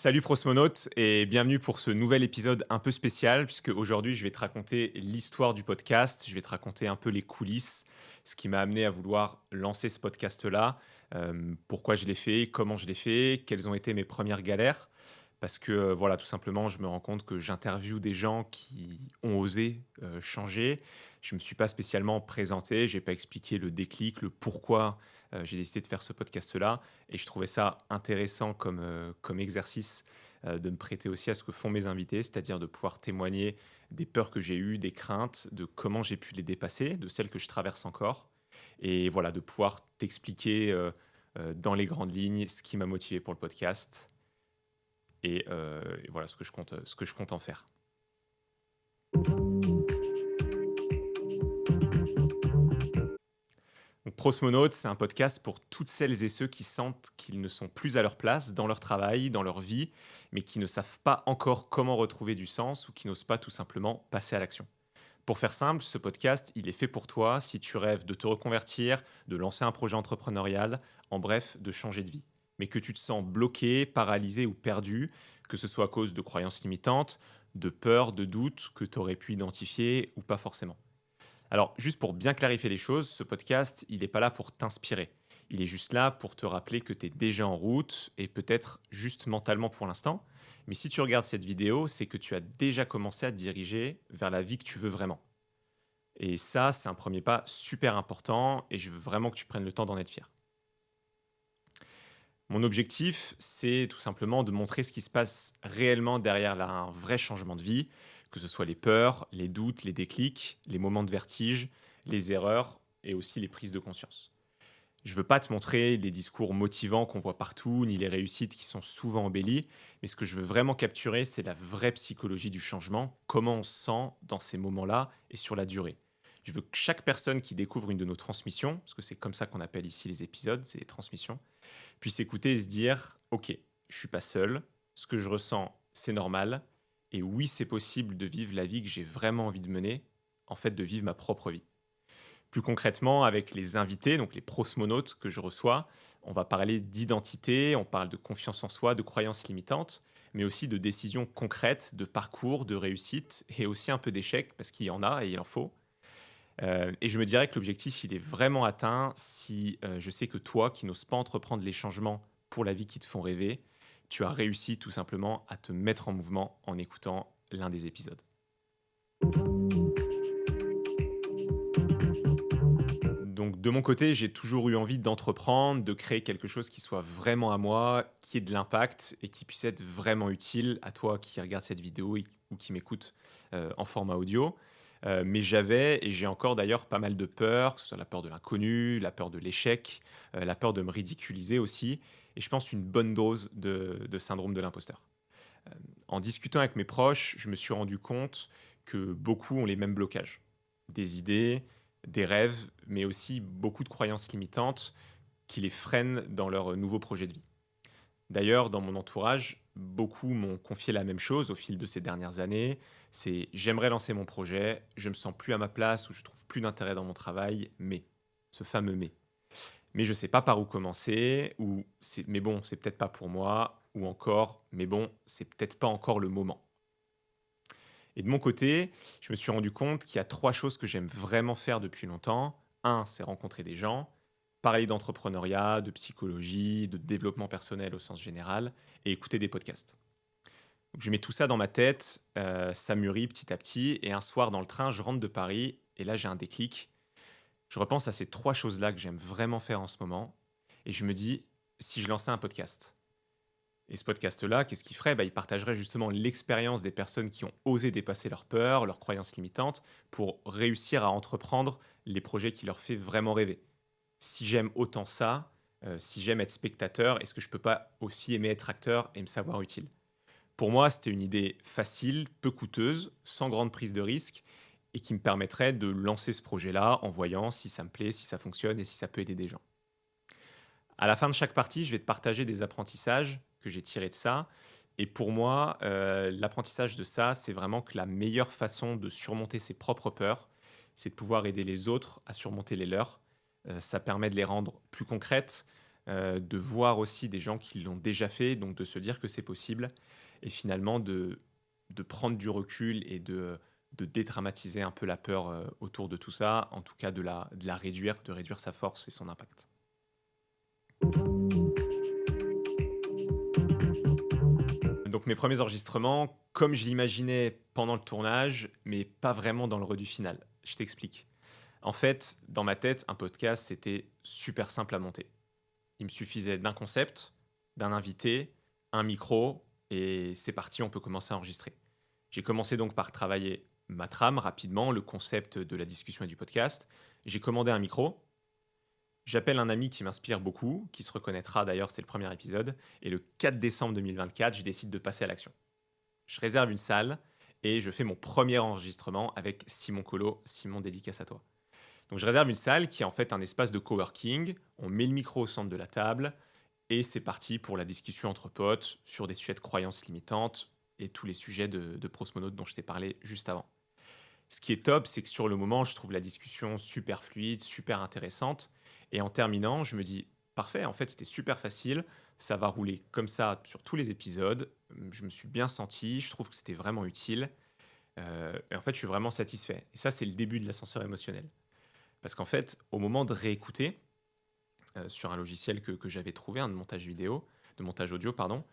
Salut Prosmonaute et bienvenue pour ce nouvel épisode un peu spécial puisque aujourd'hui je vais te raconter l'histoire du podcast, je vais te raconter un peu les coulisses, ce qui m'a amené à vouloir lancer ce podcast-là, pourquoi je l'ai fait, comment je l'ai fait, quelles ont été mes premières galères. Parce que voilà, tout simplement, je me rends compte que j'interviewe des gens qui ont osé changer. Je ne me suis pas spécialement présenté, je n'ai pas expliqué le déclic, le pourquoi j'ai décidé de faire ce podcast-là. Et je trouvais ça intéressant comme exercice de me prêter aussi à ce que font mes invités, c'est-à-dire de pouvoir témoigner des peurs que j'ai eues, des craintes, de comment j'ai pu les dépasser, de celles que je traverse encore. Et voilà, de pouvoir t'expliquer dans les grandes lignes ce qui m'a motivé pour le podcast et voilà ce que je compte en faire. Donc, Prosmonaute, c'est un podcast pour toutes celles et ceux qui sentent qu'ils ne sont plus à leur place dans leur travail, dans leur vie, mais qui ne savent pas encore comment retrouver du sens ou qui n'osent pas tout simplement passer à l'action. Pour faire simple, ce podcast, il est fait pour toi si tu rêves de te reconvertir, de lancer un projet entrepreneurial, en bref, de changer de vie. Mais que tu te sens bloqué, paralysé ou perdu, que ce soit à cause de croyances limitantes, de peurs, de doutes que tu aurais pu identifier ou pas forcément. Alors, juste pour bien clarifier les choses, ce podcast, il n'est pas là pour t'inspirer. Il est juste là pour te rappeler que tu es déjà en route et peut-être juste mentalement pour l'instant. Mais si tu regardes cette vidéo, c'est que tu as déjà commencé à te diriger vers la vie que tu veux vraiment. Et ça, c'est un premier pas super important et je veux vraiment que tu prennes le temps d'en être fier. Mon objectif, c'est tout simplement de montrer ce qui se passe réellement derrière là, un vrai changement de vie, que ce soit les peurs, les doutes, les déclics, les moments de vertige, les erreurs et aussi les prises de conscience. Je ne veux pas te montrer des discours motivants qu'on voit partout, ni les réussites qui sont souvent embellies, mais ce que je veux vraiment capturer, c'est la vraie psychologie du changement, comment on se sent dans ces moments-là et sur la durée. Je veux que chaque personne qui découvre une de nos transmissions, parce que c'est comme ça qu'on appelle ici les épisodes, c'est les transmissions, puisse écouter et se dire, ok, je suis pas seul, ce que je ressens, c'est normal, et oui, c'est possible de vivre la vie que j'ai vraiment envie de mener, en fait, de vivre ma propre vie. Plus concrètement, avec les invités, donc les prosmonautes que je reçois, on va parler d'identité, on parle de confiance en soi, de croyances limitantes, mais aussi de décisions concrètes, de parcours, de réussite, et aussi un peu d'échecs, parce qu'il y en a et il en faut. Et je me dirais que l'objectif, il est vraiment atteint si je sais que toi, qui n'oses pas entreprendre les changements pour la vie qui te font rêver, tu as réussi tout simplement à te mettre en mouvement en écoutant l'un des épisodes. Donc de mon côté, j'ai toujours eu envie d'entreprendre, de créer quelque chose qui soit vraiment à moi, qui ait de l'impact et qui puisse être vraiment utile à toi qui regarde cette vidéo ou qui m'écoute en format audio. Mais j'avais et j'ai encore d'ailleurs pas mal de peur, que ce soit la peur de l'inconnu, la peur de l'échec, la peur de me ridiculiser aussi, et je pense une bonne dose de syndrome de l'imposteur. En discutant avec mes proches, je me suis rendu compte que beaucoup ont les mêmes blocages. Des idées, des rêves, mais aussi beaucoup de croyances limitantes qui les freinent dans leur nouveau projet de vie. D'ailleurs, dans mon entourage, beaucoup m'ont confié la même chose au fil de ces dernières années. C'est j'aimerais lancer mon projet, je me sens plus à ma place ou je trouve plus d'intérêt dans mon travail, mais ce fameux mais. Mais je sais pas par où commencer ou c'est mais bon, c'est peut-être pas pour moi ou encore mais bon, c'est peut-être pas encore le moment. Et de mon côté, je me suis rendu compte qu'il y a trois choses que j'aime vraiment faire depuis longtemps. Un, c'est rencontrer des gens, parler d'entrepreneuriat, de psychologie, de développement personnel au sens général, et écouter des podcasts. Donc, je mets tout ça dans ma tête, ça mûrit petit à petit, et un soir dans le train, je rentre de Paris, et là j'ai un déclic. Je repense à ces trois choses-là que j'aime vraiment faire en ce moment, et je me dis, si je lançais un podcast, et ce podcast-là, qu'est-ce qu'il ferait? Il partagerait justement l'expérience des personnes qui ont osé dépasser leurs peurs, leurs croyances limitantes, pour réussir à entreprendre les projets qui leur fait vraiment rêver. Si j'aime autant ça, si j'aime être spectateur, est-ce que je peux pas aussi aimer être acteur et me savoir utile? Pour moi, c'était une idée facile, peu coûteuse, sans grande prise de risque, et qui me permettrait de lancer ce projet-là en voyant si ça me plaît, si ça fonctionne et si ça peut aider des gens. À la fin de chaque partie, je vais te partager des apprentissages que j'ai tirés de ça. Et pour moi, l'apprentissage de ça, c'est vraiment que la meilleure façon de surmonter ses propres peurs, c'est de pouvoir aider les autres à surmonter les leurs. Ça permet de les rendre plus concrètes, de voir aussi des gens qui l'ont déjà fait, donc de se dire que c'est possible et finalement de prendre du recul et de dédramatiser un peu la peur autour de tout ça, en tout cas de la réduire, de réduire sa force et son impact. Donc mes premiers enregistrements, comme je l'imaginais pendant le tournage, mais pas vraiment dans le rendu final. Je t'explique. En fait, dans ma tête, un podcast, c'était super simple à monter. Il me suffisait d'un concept, d'un invité, un micro, et c'est parti, on peut commencer à enregistrer. J'ai commencé donc par travailler ma trame rapidement, le concept de la discussion et du podcast. J'ai commandé un micro. J'appelle un ami qui m'inspire beaucoup, qui se reconnaîtra d'ailleurs, c'est le premier épisode. Et le 4 décembre 2024, je décide de passer à l'action. Je réserve une salle et je fais mon premier enregistrement avec Simon Colo. Simon, dédicace à toi. Donc je réserve une salle qui est en fait un espace de coworking. On met le micro au centre de la table et c'est parti pour la discussion entre potes sur des sujets de croyances limitantes et tous les sujets de Prosmonaute dont je t'ai parlé juste avant. Ce qui est top, c'est que sur le moment, je trouve la discussion super fluide, super intéressante. Et en terminant, je me dis, parfait, en fait, c'était super facile. Ça va rouler comme ça sur tous les épisodes. Je me suis bien senti, je trouve que c'était vraiment utile. Et en fait, je suis vraiment satisfait. Et ça, c'est le début de l'ascenseur émotionnel. Parce qu'en fait, au moment de réécouter, sur un logiciel que j'avais trouvé, de montage vidéo, de montage audio, pardon,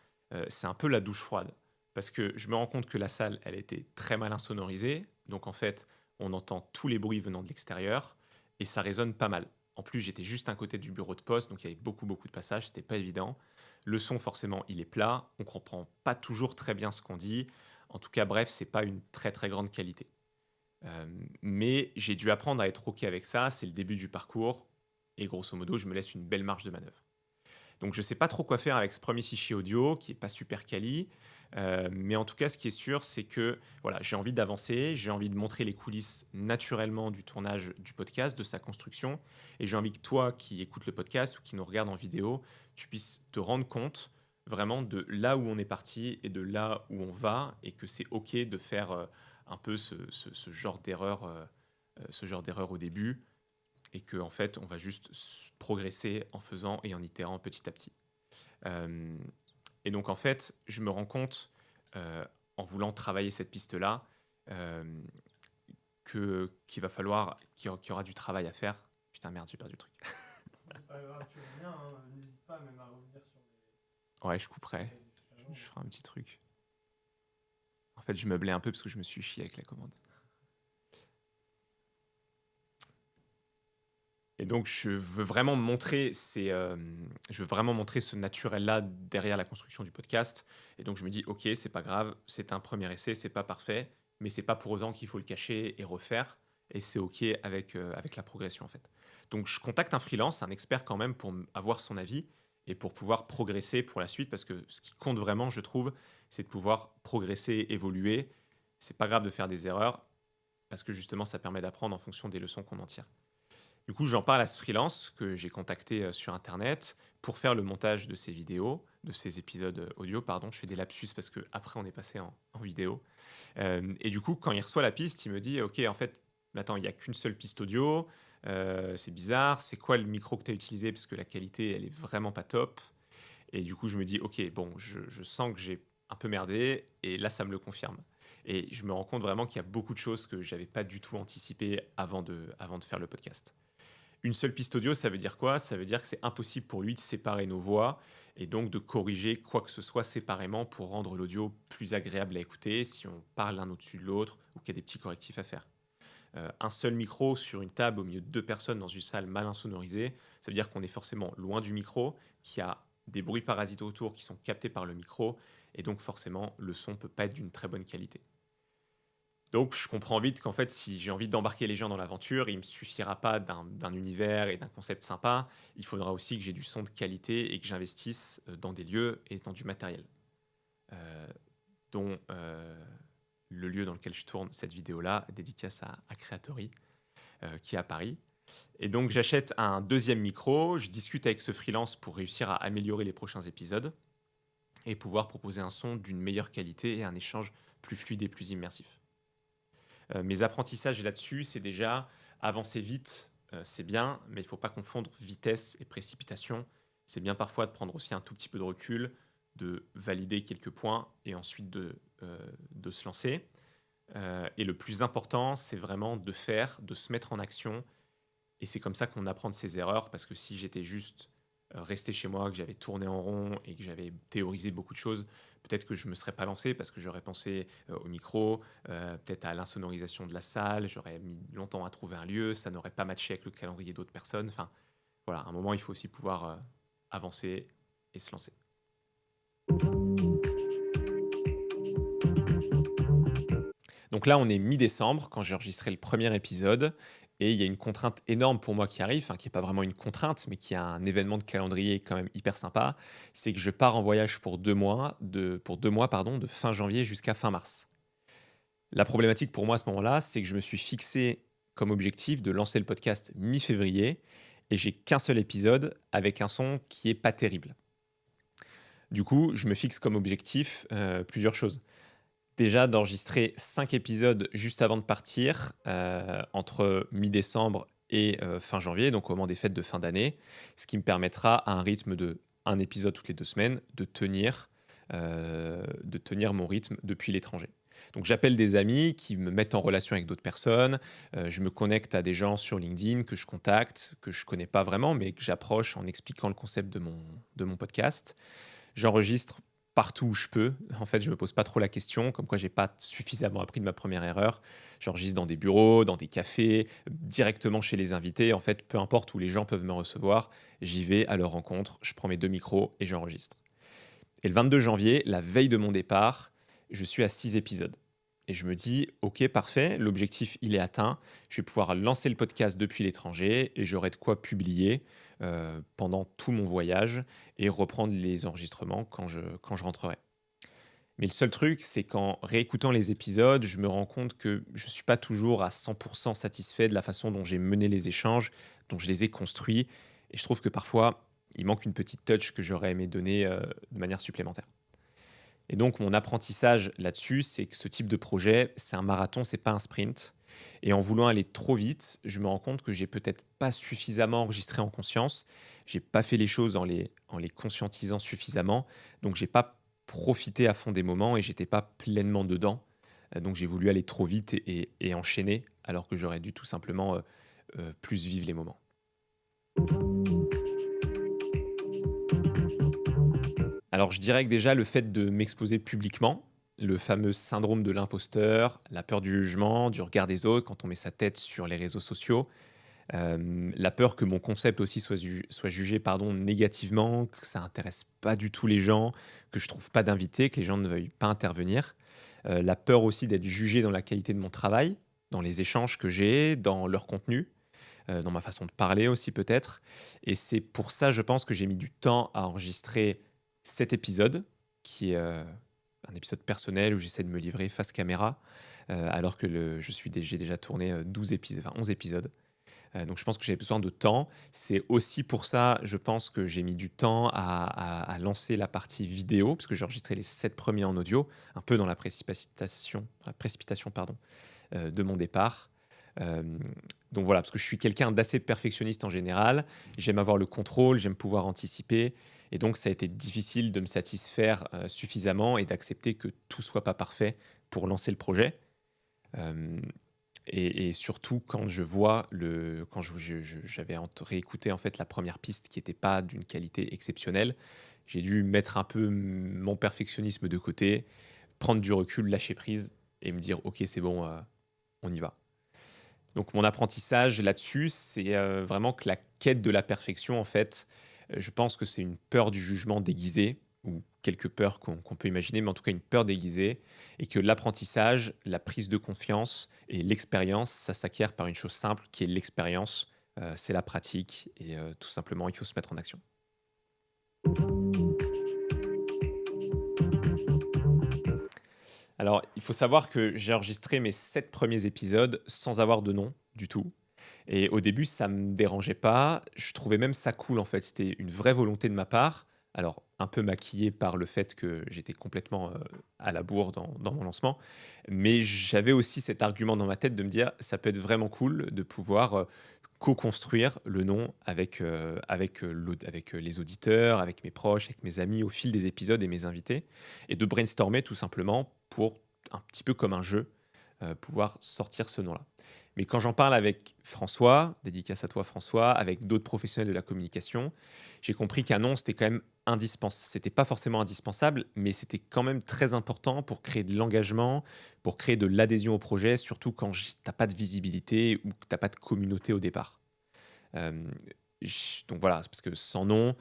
c'est un peu la douche froide. Parce que je me rends compte que la salle, elle était très mal insonorisée. Donc en fait, on entend tous les bruits venant de l'extérieur et ça résonne pas mal. En plus, j'étais juste à côté du bureau de poste, donc il y avait beaucoup, beaucoup de passages, c'était pas évident. Le son, forcément, il est plat, on comprend pas toujours très bien ce qu'on dit. En tout cas, bref, c'est pas une très, très grande qualité. Mais j'ai dû apprendre à être OK avec ça, c'est le début du parcours, et grosso modo, je me laisse une belle marge de manœuvre. Donc je sais pas trop quoi faire avec ce premier fichier audio, qui est pas super quali, mais en tout cas, ce qui est sûr, c'est que voilà, j'ai envie d'avancer, j'ai envie de montrer les coulisses naturellement du tournage du podcast, de sa construction, et j'ai envie que toi, qui écoutes le podcast ou qui nous regarde en vidéo, tu puisses te rendre compte vraiment de là où on est parti et de là où on va, et que c'est OK de faire un peu ce genre d'erreur, ce genre d'erreur au début, et qu'en en fait, on va juste progresser en faisant et en itérant petit à petit. Euh, et donc, en fait, je me rends compte, en voulant travailler cette piste-là, euh, qu'il va falloir, qu'il y aura du travail à faire. Putain, merde, j'ai perdu le truc. C'est pas grave, tu reviens, hein, n'hésite pas même à revenir sur Ouais, je couperai. Je ferai un petit truc. En fait, je meublais un peu parce que je me suis chié avec la commande. Et donc, je veux vraiment montrer ce naturel-là derrière la construction du podcast. Et donc, je me dis, ok, c'est pas grave, c'est un premier essai, c'est pas parfait, mais c'est pas pour autant qu'il faut le cacher et refaire. Et c'est ok avec la progression, en fait. Donc, je contacte un freelance, un expert quand même, pour avoir son avis et pour pouvoir progresser pour la suite. Parce que ce qui compte vraiment, je trouve, c'est de pouvoir progresser, évoluer. C'est pas grave de faire des erreurs parce que justement, ça permet d'apprendre en fonction des leçons qu'on en tire. Du coup, j'en parle à ce freelance que j'ai contacté sur Internet pour faire le montage de ces vidéos, de ces épisodes audio, pardon. Je fais des lapsus parce que après on est passé en vidéo. Et du coup, quand il reçoit la piste, il me dit, OK, en fait, attends, il n'y a qu'une seule piste audio, c'est bizarre, c'est quoi le micro que tu as utilisé parce que la qualité, elle est vraiment pas top. Et du coup, je me dis, OK, bon, je sens que j'ai un peu merdé, et là, ça me le confirme. Et je me rends compte vraiment qu'il y a beaucoup de choses que j'avais pas du tout anticipées avant de faire le podcast. Une seule piste audio, ça veut dire quoi? Ça veut dire que c'est impossible pour lui de séparer nos voix et donc de corriger quoi que ce soit séparément pour rendre l'audio plus agréable à écouter si on parle l'un au-dessus de l'autre ou qu'il y a des petits correctifs à faire. Un seul micro sur une table au milieu de deux personnes dans une salle mal insonorisée, ça veut dire qu'on est forcément loin du micro, qu'il y a des bruits parasites autour qui sont captés par le micro et donc forcément le son ne peut pas être d'une très bonne qualité. Donc, je comprends vite qu'en fait, si j'ai envie d'embarquer les gens dans l'aventure, il ne me suffira pas d'un univers et d'un concept sympa. Il faudra aussi que j'ai du son de qualité et que j'investisse dans des lieux et dans du matériel. Euh, dont le lieu dans lequel je tourne cette vidéo-là, dédicace à Creatory, qui est à Paris. Et donc, j'achète un deuxième micro, je discute avec ce freelance pour réussir à améliorer les prochains épisodes et pouvoir proposer un son d'une meilleure qualité et un échange plus fluide et plus immersif. Mes apprentissages là-dessus, c'est déjà avancer vite, c'est bien, mais il ne faut pas confondre vitesse et précipitation. c'est bien parfois de prendre aussi un tout petit peu de recul, de valider quelques points et ensuite de se lancer. Et le plus important, c'est vraiment de faire, de se mettre en action. Et c'est comme ça qu'on apprend de ses erreurs, parce que si j'étais juste resté chez moi, que j'avais tourné en rond et que j'avais théorisé beaucoup de choses, peut-être que je ne me serais pas lancé parce que j'aurais pensé au micro, peut-être à l'insonorisation de la salle, j'aurais mis longtemps à trouver un lieu, ça n'aurait pas matché avec le calendrier d'autres personnes. Enfin, voilà, à un moment, il faut aussi pouvoir avancer et se lancer. Donc là, on est mi-décembre quand j'ai enregistré le premier épisode et il y a une contrainte énorme pour moi qui arrive, enfin qui n'est pas vraiment une contrainte, mais qui est un événement de calendrier quand même hyper sympa. C'est que je pars en voyage pour 2 mois, de fin janvier jusqu'à fin mars. La problématique pour moi à ce moment-là, c'est que je me suis fixé comme objectif de lancer le podcast mi-février et j'ai qu'un seul épisode avec un son qui est pas terrible. Du coup, je me fixe comme objectif plusieurs choses. Déjà d'enregistrer 5 épisodes juste avant de partir, entre mi-décembre et fin janvier, donc au moment des fêtes de fin d'année, ce qui me permettra à un rythme de un épisode toutes les 2 semaines de tenir mon rythme depuis l'étranger. Donc j'appelle des amis qui me mettent en relation avec d'autres personnes, je me connecte à des gens sur LinkedIn que je contacte, que je connais pas vraiment, mais que j'approche en expliquant le concept de mon podcast. J'enregistre partout où je peux. En fait, je me pose pas trop la question, comme quoi j'ai pas suffisamment appris de ma première erreur. J'enregistre dans des bureaux, dans des cafés, directement chez les invités. En fait, peu importe où les gens peuvent me recevoir, j'y vais à leur rencontre, je prends mes 2 micros et j'enregistre. Et le 22 janvier, la veille de mon départ, je suis à 6 épisodes. Et je me dis, ok, parfait, l'objectif, il est atteint. Je vais pouvoir lancer le podcast depuis l'étranger et j'aurai de quoi publier pendant tout mon voyage et reprendre les enregistrements quand je rentrerai. Mais le seul truc, c'est qu'en réécoutant les épisodes, je me rends compte que je ne suis pas toujours à 100% satisfait de la façon dont j'ai mené les échanges, dont je les ai construits. Et je trouve que parfois, il manque une petite touch que j'aurais aimé donner de manière supplémentaire. Et donc, mon apprentissage là-dessus, c'est que ce type de projet, c'est un marathon, c'est pas un sprint. Et en voulant aller trop vite, je me rends compte que j'ai peut-être pas suffisamment enregistré en conscience. J'ai pas fait les choses en les conscientisant suffisamment. Donc, j'ai pas profité à fond des moments et j'étais pas pleinement dedans. Donc, j'ai voulu aller trop vite et enchaîner, alors que j'aurais dû tout simplement plus vivre les moments. Alors, je dirais que déjà, le fait de m'exposer publiquement, le fameux syndrome de l'imposteur, la peur du jugement, du regard des autres quand on met sa tête sur les réseaux sociaux, la peur que mon concept aussi soit jugé négativement, que ça intéresse pas du tout les gens, que je trouve pas d'invités, que les gens ne veuillent pas intervenir. La peur aussi d'être jugé dans la qualité de mon travail, dans les échanges que j'ai, dans leur contenu, dans ma façon de parler aussi peut-être. Et c'est pour ça, je pense, que j'ai mis du temps à enregistrer cet épisode, qui est un épisode personnel où j'essaie de me livrer face caméra, alors que j'ai déjà tourné 11 épisodes. Donc je pense que j'ai besoin de temps. C'est aussi pour ça, je pense que j'ai mis du temps à lancer la partie vidéo, parce que j'ai enregistré les 7 premiers en audio, un peu dans la précipitation de mon départ. Euh, donc voilà, parce que je suis quelqu'un d'assez perfectionniste en général. J'aime avoir le contrôle, j'aime pouvoir anticiper. Et donc ça a été difficile de me satisfaire suffisamment et d'accepter que tout soit pas parfait pour lancer le projet. Euh, et surtout quand je vois j'avais réécouté en fait la première piste qui n'était pas d'une qualité exceptionnelle, j'ai dû mettre un peu mon perfectionnisme de côté, prendre du recul, lâcher prise et me dire ok c'est bon, on y va. Donc mon apprentissage là-dessus, c'est vraiment que la quête de la perfection, en fait, je pense que c'est une peur du jugement déguisé, ou quelques peurs qu'on peut imaginer, mais en tout cas une peur déguisée, et que l'apprentissage, la prise de confiance et l'expérience, ça s'acquiert par une chose simple qui est l'expérience, c'est la pratique, et tout simplement, il faut se mettre en action. Alors, il faut savoir que j'ai enregistré mes 7 premiers épisodes sans avoir de nom du tout. Et au début, ça me dérangeait pas. Je trouvais même ça cool, en fait. C'était une vraie volonté de ma part. Alors, un peu maquillée par le fait que j'étais complètement à la bourre dans mon lancement. Mais j'avais aussi cet argument dans ma tête de me dire, ça peut être vraiment cool de pouvoir co-construire le nom avec les auditeurs, avec mes proches, avec mes amis au fil des épisodes et mes invités, et de brainstormer tout simplement pour, un petit peu comme un jeu, pouvoir sortir ce nom-là. Mais quand j'en parle avec François, dédicace à toi François, avec d'autres professionnels de la communication, j'ai compris qu'un nom, c'était quand même indispensable. C'était pas forcément indispensable, mais c'était quand même très important pour créer de l'engagement, pour créer de l'adhésion au projet, surtout quand t'as pas de visibilité ou que t'as pas de communauté au départ. Euh, donc voilà, c'est parce que sans nom,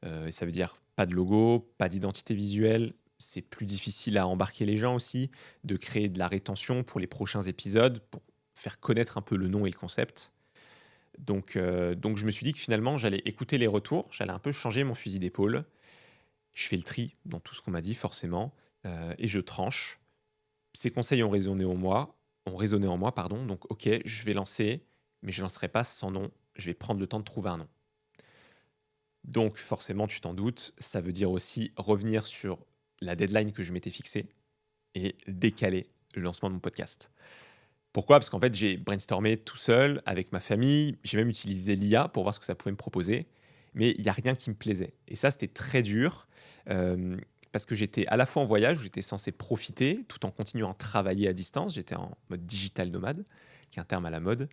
ça veut dire pas de logo, pas d'identité visuelle. C'est plus difficile à embarquer les gens aussi, de créer de la rétention pour les prochains épisodes, pour faire connaître un peu le nom et le concept. Donc je me suis dit que finalement, j'allais écouter les retours, j'allais un peu changer mon fusil d'épaule. Je fais le tri dans tout ce qu'on m'a dit, forcément, et je tranche. Ces conseils ont résonné en moi, pardon. Donc, ok, je vais lancer, mais je ne lancerai pas sans nom. Je vais prendre le temps de trouver un nom. Donc, forcément, tu t'en doutes, ça veut dire aussi revenir sur la deadline que je m'étais fixée et décaler le lancement de mon podcast. Pourquoi? Parce qu'en fait, j'ai brainstormé tout seul avec ma famille. J'ai même utilisé l'IA pour voir ce que ça pouvait me proposer. Mais il n'y a rien qui me plaisait. Et ça, c'était très dur parce que j'étais à la fois en voyage où j'étais censé profiter tout en continuant à travailler à distance. J'étais en mode digital nomade, qui est un terme à la mode.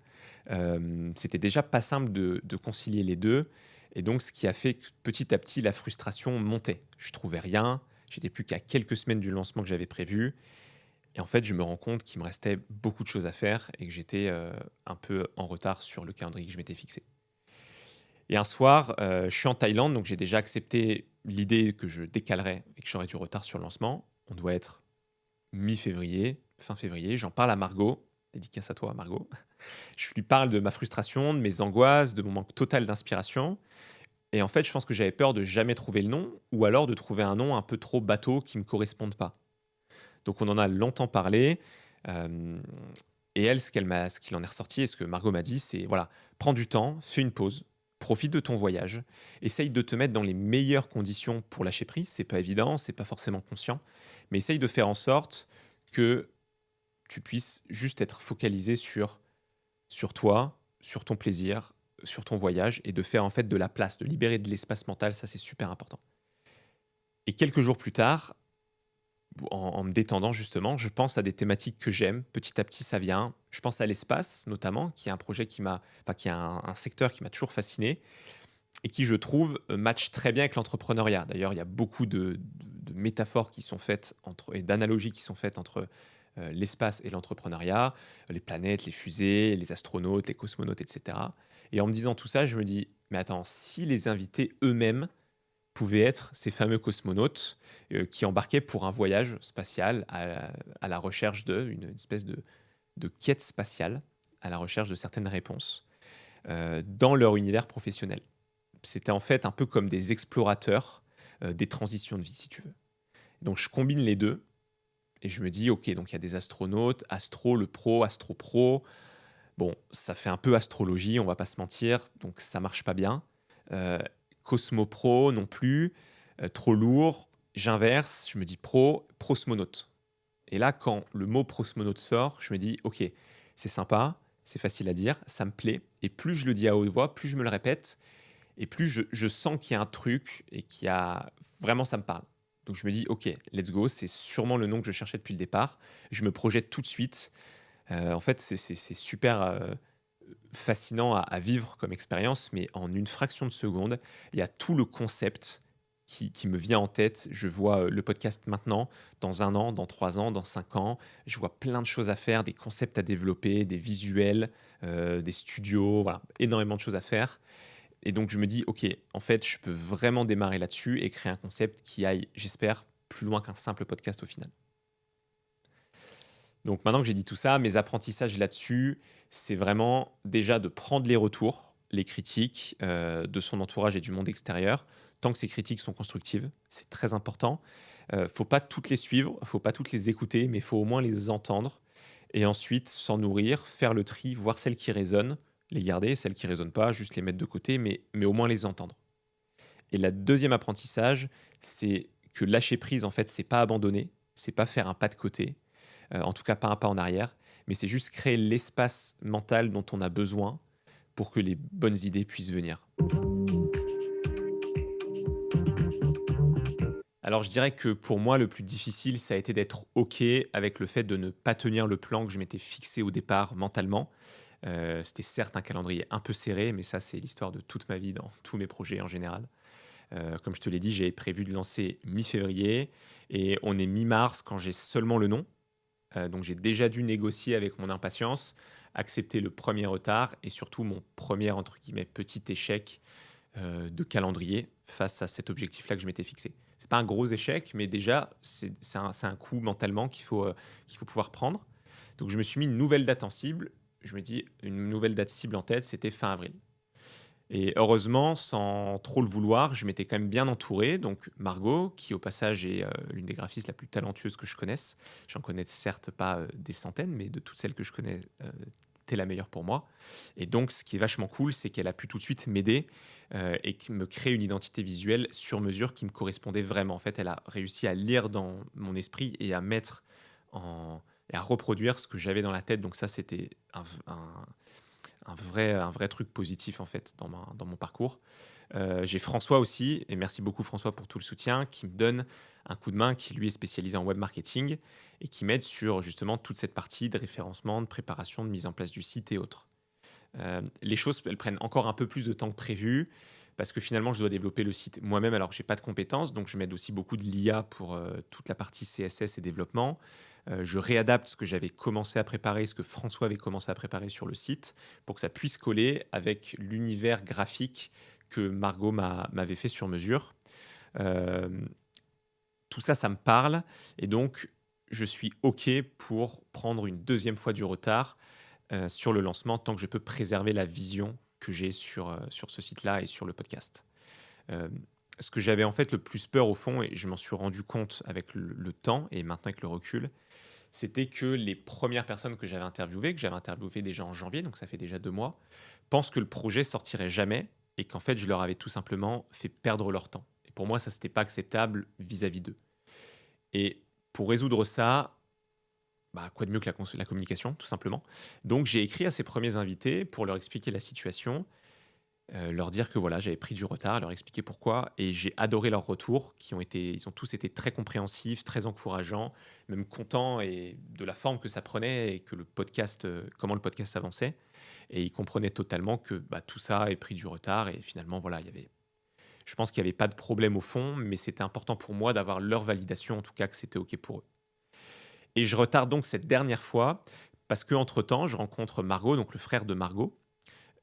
C'était déjà pas simple de concilier les deux. Et donc, ce qui a fait que petit à petit, la frustration montait. Je trouvais rien. J'étais plus qu'à quelques semaines du lancement que j'avais prévu. Et en fait, je me rends compte qu'il me restait beaucoup de choses à faire et que j'étais un peu en retard sur le calendrier que je m'étais fixé. Et un soir, je suis en Thaïlande, donc j'ai déjà accepté l'idée que je décalerais et que j'aurais du retard sur le lancement. On doit être mi-février, fin février. J'en parle à Margot, dédicace à toi Margot. Je lui parle de ma frustration, de mes angoisses, de mon manque total d'inspiration. Et en fait, je pense que j'avais peur de jamais trouver le nom ou alors de trouver un nom un peu trop bateau qui ne me corresponde pas. Donc on en a longtemps parlé. euh, et elle, ce qu'il en est ressorti et ce que Margot m'a dit, c'est voilà, prends du temps, fais une pause, profite de ton voyage, essaye de te mettre dans les meilleures conditions pour lâcher prise. C'est pas évident, c'est pas forcément conscient, mais essaye de faire en sorte que tu puisses juste être focalisé sur toi, sur ton plaisir, sur ton voyage et de faire en fait de la place, de libérer de l'espace mental. Ça, c'est super important. Et quelques jours plus tard, en me détendant justement, je pense à des thématiques que j'aime. Petit à petit, ça vient. Je pense à l'espace notamment, qui est un projet qui est un secteur qui m'a toujours fasciné et qui, je trouve, match très bien avec l'entrepreneuriat. D'ailleurs, il y a beaucoup de métaphores qui sont faites et d'analogies qui sont faites entre l'espace et l'entrepreneuriat, les planètes, les fusées, les astronautes, les cosmonautes, etc. Et en me disant tout ça, je me dis, mais attends, si les invités eux-mêmes pouvaient être ces fameux cosmonautes qui embarquaient pour un voyage spatial à la recherche d'une espèce de quête spatiale, à la recherche de certaines réponses dans leur univers professionnel. C'était en fait un peu comme des explorateurs des transitions de vie, si tu veux. Donc je combine les deux et je me dis, ok, donc il y a des astronautes, astro, le pro, astro pro. Bon, ça fait un peu astrologie, on va pas se mentir, donc ça marche pas bien. Euh, Cosmo Pro non plus, trop lourd. J'inverse, je me dis prosmonaute. Et là, quand le mot prosmonaute sort, je me dis, ok, c'est sympa, c'est facile à dire, ça me plaît. Et plus je le dis à haute voix, plus je me le répète, et plus je sens qu'il y a un truc et qu'il y a vraiment ça me parle. Donc je me dis, ok, let's go, c'est sûrement le nom que je cherchais depuis le départ. Je me projette tout de suite. En fait, c'est super fascinant à vivre comme expérience, mais en une fraction de seconde, il y a tout le concept qui me vient en tête. Je vois le podcast maintenant, dans 1 an, dans 3 ans, dans 5 ans. Je vois plein de choses à faire, des concepts à développer, des visuels, des studios, voilà, énormément de choses à faire. Et donc je me dis, ok, en fait, je peux vraiment démarrer là-dessus et créer un concept qui aille, j'espère, plus loin qu'un simple podcast au final. Donc maintenant que j'ai dit tout ça, mes apprentissages là-dessus, c'est vraiment déjà de prendre les retours, les critiques de son entourage et du monde extérieur, tant que ces critiques sont constructives, c'est très important. Faut pas toutes les suivre, faut pas toutes les écouter, mais il faut au moins les entendre. Et ensuite, s'en nourrir, faire le tri, voir celles qui résonnent, les garder, celles qui résonnent pas, juste les mettre de côté, mais au moins les entendre. Et le deuxième apprentissage, c'est que lâcher prise, en fait, c'est pas abandonner, c'est pas faire un pas de côté, en tout cas pas un pas en arrière, mais c'est juste créer l'espace mental dont on a besoin pour que les bonnes idées puissent venir. Alors je dirais que pour moi, le plus difficile, ça a été d'être OK avec le fait de ne pas tenir le plan que je m'étais fixé au départ mentalement. C'était certes un calendrier un peu serré, mais ça, c'est l'histoire de toute ma vie dans tous mes projets en général. Comme je te l'ai dit, j'avais prévu de lancer mi-février et on est mi-mars quand j'ai seulement le nom. Donc j'ai déjà dû négocier avec mon impatience, accepter le premier retard et surtout mon premier, entre guillemets, «petit échec» de calendrier face à cet objectif-là que je m'étais fixé. C'est pas un gros échec, mais déjà, c'est un coup mentalement qu'il faut pouvoir prendre. Donc je me suis mis une nouvelle date en cible. Je me dis, une nouvelle date cible en tête, c'était fin avril. Et heureusement, sans trop le vouloir, je m'étais quand même bien entouré. Donc Margot, qui au passage est l'une des graphistes la plus talentueuse que je connaisse. J'en connais certes pas des centaines, mais de toutes celles que je connais, t'es la meilleure pour moi. Et donc, ce qui est vachement cool, c'est qu'elle a pu tout de suite m'aider et me créer une identité visuelle sur mesure qui me correspondait vraiment. En fait, elle a réussi à lire dans mon esprit et à mettre et à reproduire ce que j'avais dans la tête. Donc ça, c'était un vrai truc positif en fait dans mon parcours. J'ai François aussi, et merci beaucoup François pour tout le soutien, qui me donne un coup de main, qui lui est spécialisé en web marketing et qui m'aide sur justement toute cette partie de référencement, de préparation, de mise en place du site et autres. Les choses, elles prennent encore un peu plus de temps que prévu parce que finalement, je dois développer le site moi-même alors que j'ai pas de compétences. Donc, je m'aide aussi beaucoup de l'IA pour toute la partie CSS et développement. Je réadapte ce que j'avais commencé à préparer, ce que François avait commencé à préparer sur le site pour que ça puisse coller avec l'univers graphique que Margot m'avait fait sur mesure. Euh, Tout ça, ça me parle et donc je suis OK pour prendre une deuxième fois du retard sur le lancement tant que je peux préserver la vision que j'ai sur ce site-là et sur le podcast. Euh, Ce que j'avais en fait le plus peur au fond, et je m'en suis rendu compte avec le temps et maintenant avec le recul, c'était que les premières personnes que j'avais interviewées déjà en janvier, donc ça fait déjà 2 mois, pensent que le projet sortirait jamais et qu'en fait je leur avais tout simplement fait perdre leur temps. Et pour moi, ça, c'était pas acceptable vis-à-vis d'eux. Et pour résoudre ça, bah, quoi de mieux que la communication, tout simplement. Donc j'ai écrit à ces premiers invités pour leur expliquer la situation, leur dire que voilà, j'avais pris du retard, leur expliquer pourquoi, et j'ai adoré leurs retours, ils ont tous été très compréhensifs, très encourageants, même contents et de la forme que ça prenait et que comment le podcast avançait. Et ils comprenaient totalement que bah, tout ça ait pris du retard et finalement voilà, je pense qu'il n'y avait pas de problème au fond, mais c'était important pour moi d'avoir leur validation, en tout cas que c'était OK pour eux. Et je retarde donc cette dernière fois parce qu'entre-temps, je rencontre Margot, donc le frère de Margot,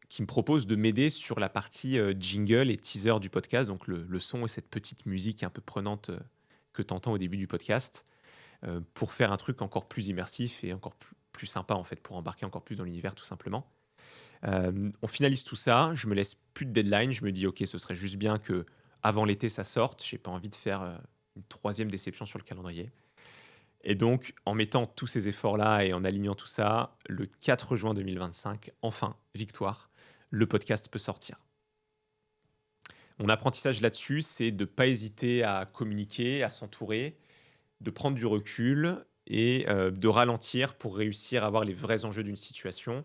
qui me propose de m'aider sur la partie jingle et teaser du podcast, donc le son et cette petite musique un peu prenante que tu entends au début du podcast, pour faire un truc encore plus immersif et encore plus sympa en fait, pour embarquer encore plus dans l'univers tout simplement. On finalise tout ça, je me laisse plus de deadline, je me dis ok, ce serait juste bien que avant l'été ça sorte, j'ai pas envie de faire une troisième déception sur le calendrier. Et donc, en mettant tous ces efforts-là et en alignant tout ça, le 4 juin 2025, enfin, victoire, le podcast peut sortir. Mon apprentissage là-dessus, c'est de ne pas hésiter à communiquer, à s'entourer, de prendre du recul et de ralentir pour réussir à voir les vrais enjeux d'une situation,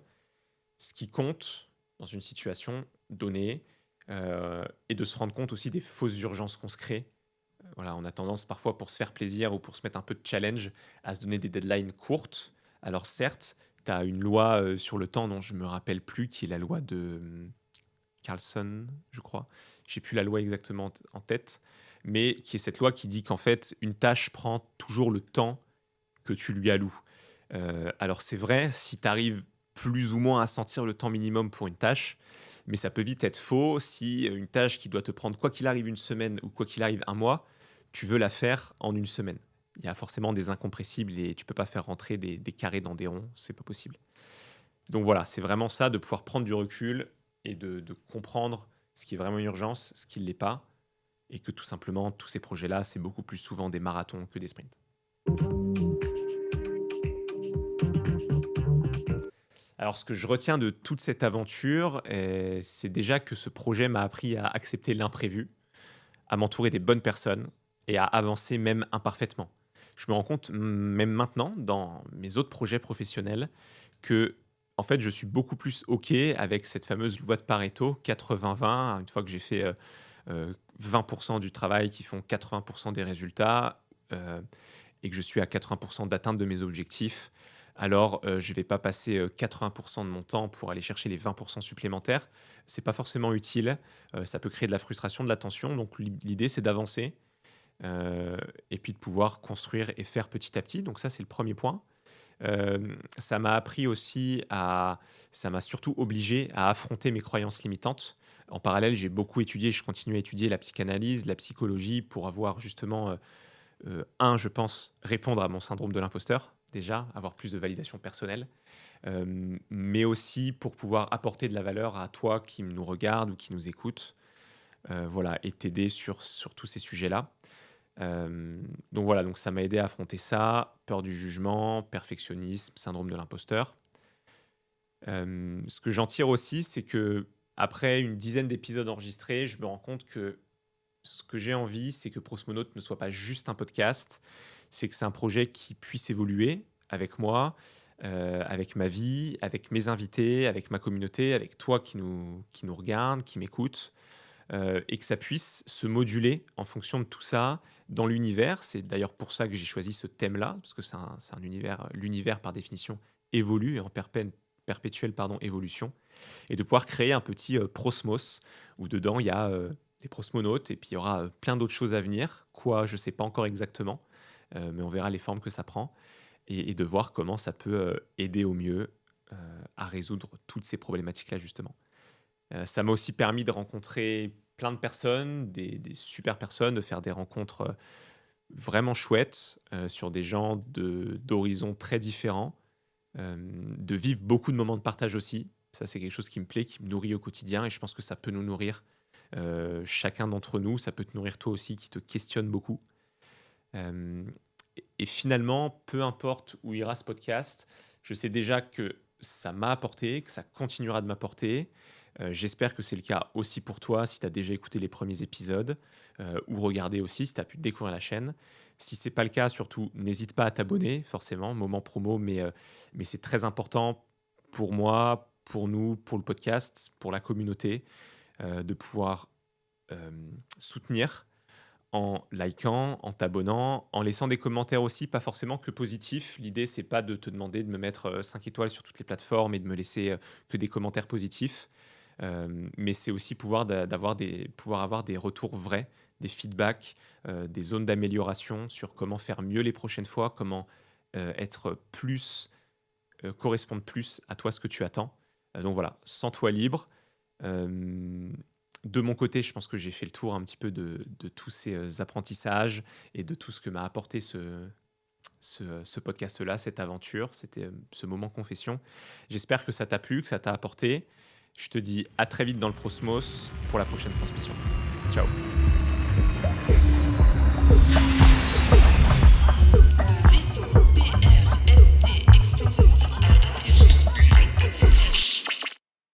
ce qui compte dans une situation donnée, et de se rendre compte aussi des fausses urgences qu'on se crée. Voilà, on a tendance parfois pour se faire plaisir ou pour se mettre un peu de challenge à se donner des deadlines courtes. Alors certes, tu as une loi sur le temps dont je me rappelle plus, qui est la loi de Carlson, je crois. J'ai plus la loi exactement en tête, mais qui est cette loi qui dit qu'en fait, une tâche prend toujours le temps que tu lui alloues. Alors c'est vrai, si tu arrives plus ou moins à sentir le temps minimum pour une tâche, mais ça peut vite être faux si une tâche qui doit te prendre quoi qu'il arrive une semaine ou quoi qu'il arrive un mois, tu veux la faire en une semaine. Il y a forcément des incompressibles et tu peux pas faire rentrer des carrés dans des ronds, c'est pas possible. Donc voilà, c'est vraiment ça, de pouvoir prendre du recul et de comprendre ce qui est vraiment une urgence, ce qui ne l'est pas, et que tout simplement, tous ces projets-là, c'est beaucoup plus souvent des marathons que des sprints. Alors, ce que je retiens de toute cette aventure, c'est déjà que ce projet m'a appris à accepter l'imprévu, à m'entourer des bonnes personnes et à avancer même imparfaitement. Je me rends compte, même maintenant, dans mes autres projets professionnels, que en fait, je suis beaucoup plus OK avec cette fameuse loi de Pareto, 80-20. Une fois que j'ai fait 20% du travail qui font 80% des résultats et que je suis à 80% d'atteinte de mes objectifs, alors je ne vais pas passer 80% de mon temps pour aller chercher les 20% supplémentaires. C'est pas forcément utile. Ça peut créer de la frustration, de la tension. Donc l'idée, c'est d'avancer et puis de pouvoir construire et faire petit à petit. Donc ça, c'est le premier point. Ça m'a appris aussi ça m'a surtout obligé à affronter mes croyances limitantes. En parallèle, j'ai beaucoup étudié, je continue à étudier la psychanalyse, la psychologie pour avoir justement, je pense, répondre à mon syndrome de l'imposteur, déjà, avoir plus de validation personnelle, mais aussi pour pouvoir apporter de la valeur à toi qui nous regarde ou qui nous écoute, voilà, et t'aider sur tous ces sujets-là. Donc voilà, donc ça m'a aidé à affronter ça, peur du jugement, perfectionnisme, syndrome de l'imposteur. Ce que j'en tire aussi, c'est que après une dizaine d'épisodes enregistrés, je me rends compte que ce que j'ai envie, c'est que Prosmonaute ne soit pas juste un podcast, c'est que c'est un projet qui puisse évoluer avec moi, avec ma vie, avec mes invités, avec ma communauté, avec toi qui nous regarde, qui m'écoute, et que ça puisse se moduler en fonction de tout ça dans l'univers. C'est d'ailleurs pour ça que j'ai choisi ce thème-là, parce que c'est un univers, l'univers par définition évolue et en perpétuelle évolution, et de pouvoir créer un petit prosmos où dedans il y a les prosmonautes et puis il y aura plein d'autres choses à venir, quoi je ne sais pas encore exactement, mais on verra les formes que ça prend et de voir comment ça peut aider au mieux à résoudre toutes ces problématiques-là justement. Ça m'a aussi permis de rencontrer plein de personnes, des super personnes, de faire des rencontres vraiment chouettes sur des gens d'horizons très différents, de vivre beaucoup de moments de partage aussi. Ça, c'est quelque chose qui me plaît, qui me nourrit au quotidien et je pense que ça peut nous nourrir chacun d'entre nous. Ça peut te nourrir toi aussi, qui te questionne beaucoup. Euh, et finalement, peu importe où ira ce podcast, je sais déjà que ça m'a apporté, que ça continuera de m'apporter. J'espère que c'est le cas aussi pour toi si tu as déjà écouté les premiers épisodes ou regardé aussi si tu as pu découvrir la chaîne. Si ce n'est pas le cas, surtout, n'hésite pas à t'abonner, forcément, moment promo, mais c'est très important pour moi, pour nous, pour le podcast, pour la communauté, de pouvoir euh, soutenir en likant, en t'abonnant, en laissant des commentaires aussi, pas forcément que positifs. L'idée, c'est pas de te demander de me mettre 5 étoiles sur toutes les plateformes et de me laisser que des commentaires positifs. Mais c'est aussi pouvoir avoir des retours vrais, des feedbacks, des zones d'amélioration sur comment faire mieux les prochaines fois, comment être plus, correspondre plus à toi ce que tu attends. Donc voilà, sens-toi libre. De mon côté, je pense que j'ai fait le tour un petit peu de tous ces apprentissages et de tout ce que m'a apporté ce podcast-là, cette aventure, c'était ce moment confession. J'espère que ça t'a plu, que ça t'a apporté. Je te dis à très vite dans le Prosmos pour la prochaine transmission. Ciao.